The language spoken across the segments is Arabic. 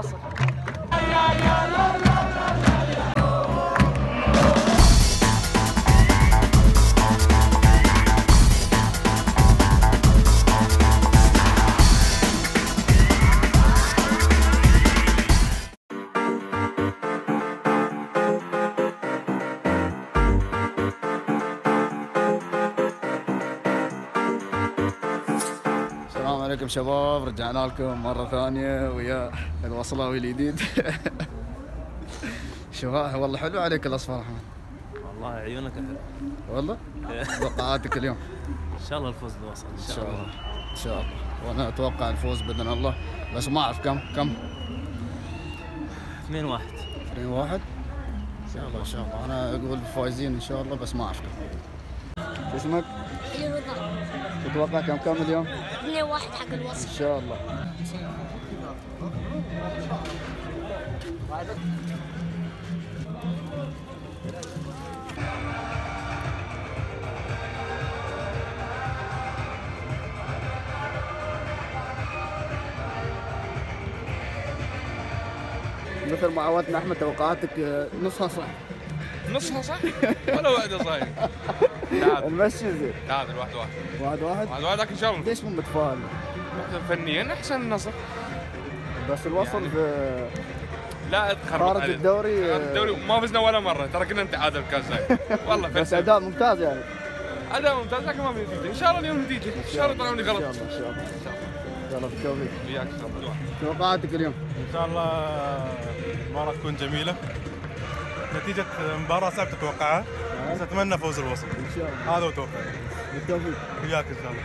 الوصل. السلام عليكم شباب، رجعنا لكم مرة ثانية ويا الوصلاوي الجديد. شباب والله حلو عليك الأصفر أحمد. والله عيونك حلو. والله؟ توقعاتك اليوم؟ إن شاء الله الفوز الوصل إن شاء الله. إن شاء الله، وأنا أتوقع الفوز بإذن الله، بس ما أعرف كم 2-1. 2-1 إن شاء الله. إن شاء الله أنا أقول فايزين إن شاء الله، بس ما أعرف كم. شو اسمك؟ تتوقع كم اليوم؟ 2-1 حق الوصل إن شاء الله. مثل ما عودنا احمد، توقعاتك نصها صح. نصها صح ولا واحدة صحيح؟ نمشي زين. تعادل 1-1. 1-1 لكن ان شاء الله. ليش مو متفائل؟ فنيا احسن النصر. بس الوصل يعني في لا تخرب خارج علينا. الدوري. خارج الدوري ما فزنا ولا مرة، ترى كنا نتعادل بكاس زايد. والله بس اداء ممتاز يعني. اداء ممتاز لكن ما في نتيجة، ان شاء الله اليوم نتيجة، ان شاء الله يطلعون لي غلط. ان شاء الله ان شاء الله ان شاء الله بالتوفيق. وياك ان شاء الله. توقعاتك اليوم؟ ان شاء الله مباراة تكون جميلة. نتيجة مباراة صعب تتوقعها، بس اتمنى فوز الوصل. ان شاء الله. هذا هو توقعي. بالتوفيق. وياك ان شاء الله.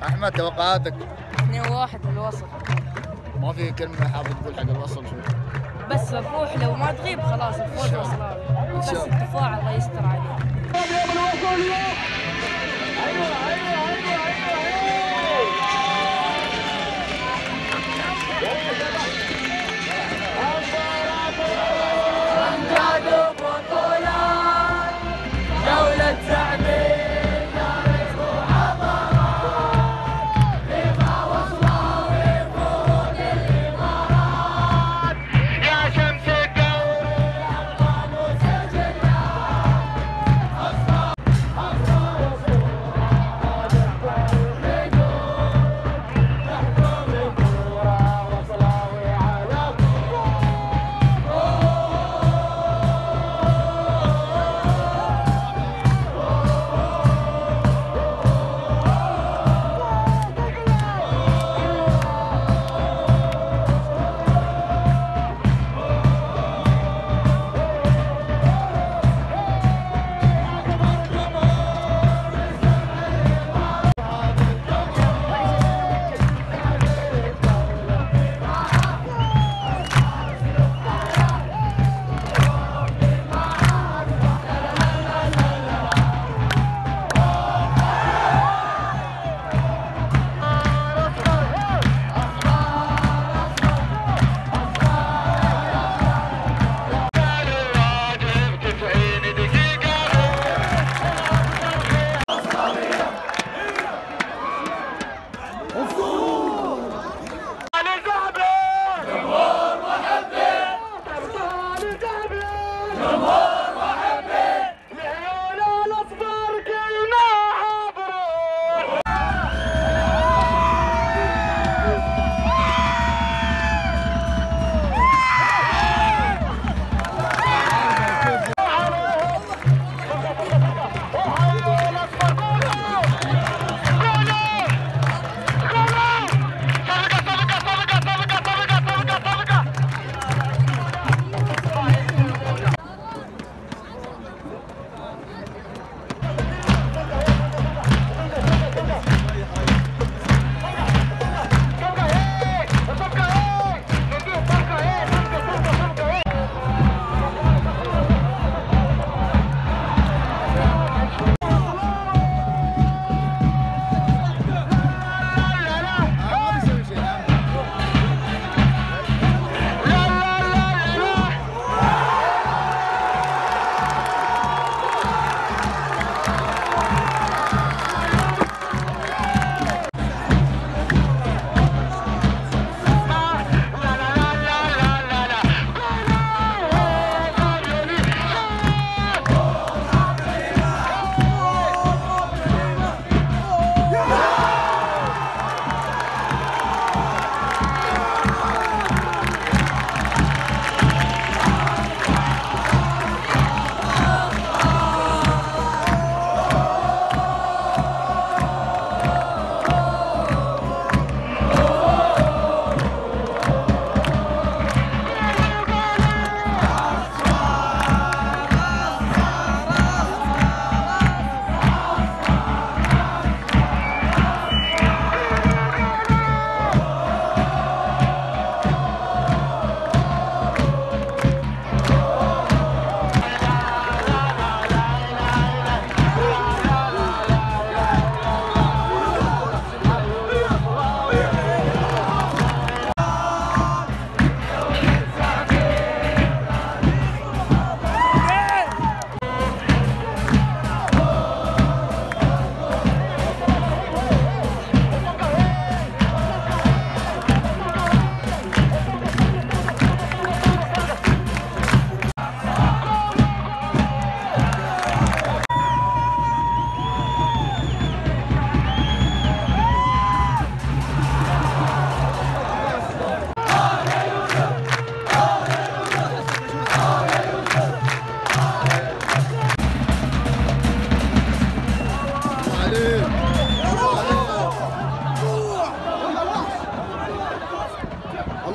احمد توقعاتك؟ 2-1 للوصل. ما في كلمة حاب تقول حق الوصل شو؟ بس نروح لو ما تغيب خلاص الفوز وصلاوي، بس شاء الله. الدفاع الله يستر عليه.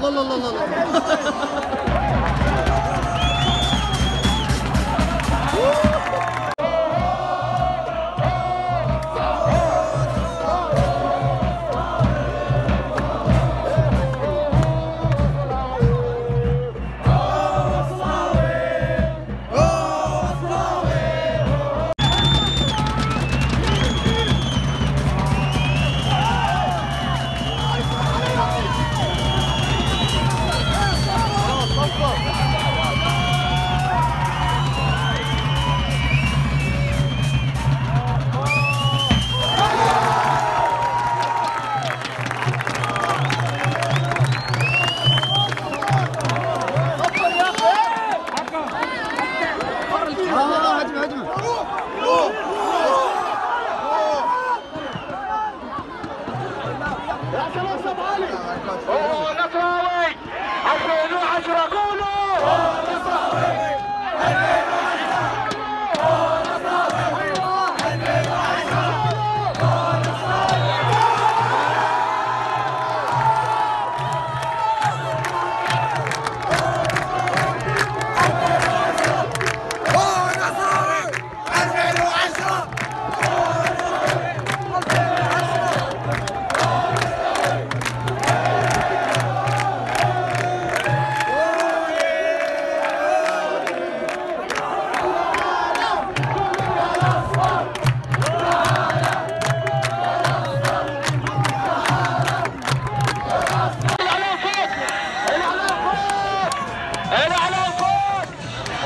الله الله الله نصراوي 2010 قولوا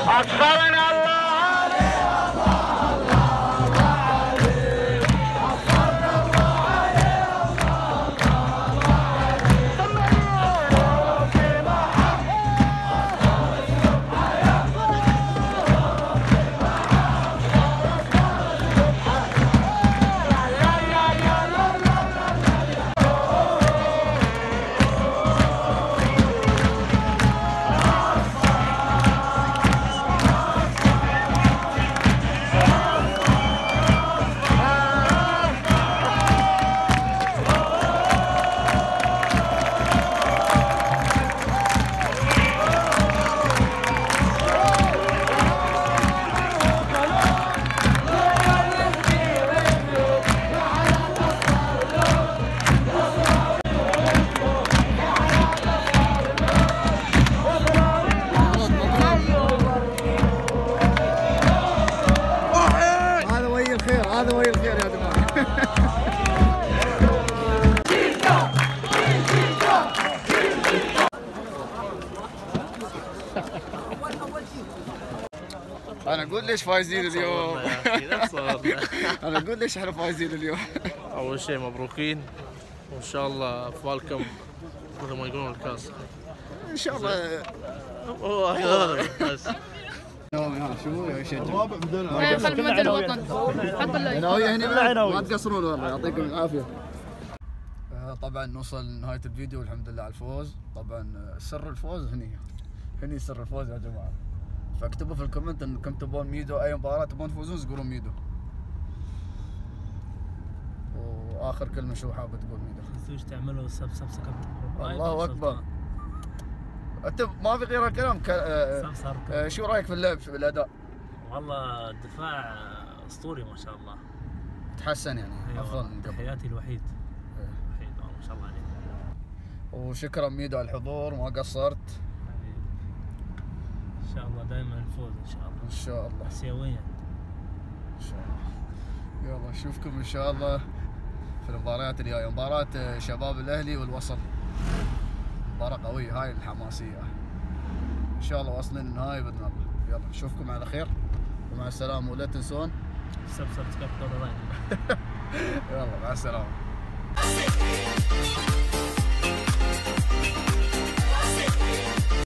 أكثرنا الله هذا وهي الخير يا جماعه. انا اقول ليش فايزين اليوم. انا اقول ليش احنا فايزين اليوم. اول شيء مبروكين وان شاء الله فالكم مثل ما يقولون الكاس ان شاء الله. بس شو يشجع خلف الوطن حق العناوية هنا ما تقصرون والله يعطيكم العافية. طبعا نوصل لنهاية الفيديو والحمد لله على الفوز. طبعا سر الفوز هني سر الفوز يا جماعة. فاكتبوا في الكومنت انكم تبون ميدو، اي مباراة تبون تفوزون تقولون ميدو. واخر كلمة شو حابة تقول ميدو؟ تنسوش تعملوا سبسكرايب. الله اكبر. انت ما في غير الكلام. شو رايك في اللعب في الاداء؟ والله الدفاع اسطوري ما شاء الله. تحسن يعني افضل من قبل. حياتي الوحيد ما شاء الله عليك. وشكرا ميدو على الحضور ما قصرت. ان شاء الله دائما الفوز ان شاء الله. ان شاء الله اسيويا ان شاء الله. يلا نشوفكم ان شاء الله في المباريات الجايه. مباراة شباب الاهلي والوسط، مباراة قوية هاي الحماسية. ان شاء الله واصلين النهائي باذن الله. يلا نشوفكم على خير ومع السلامة، ولا تنسون سبسكرايب. يلا مع السلامة.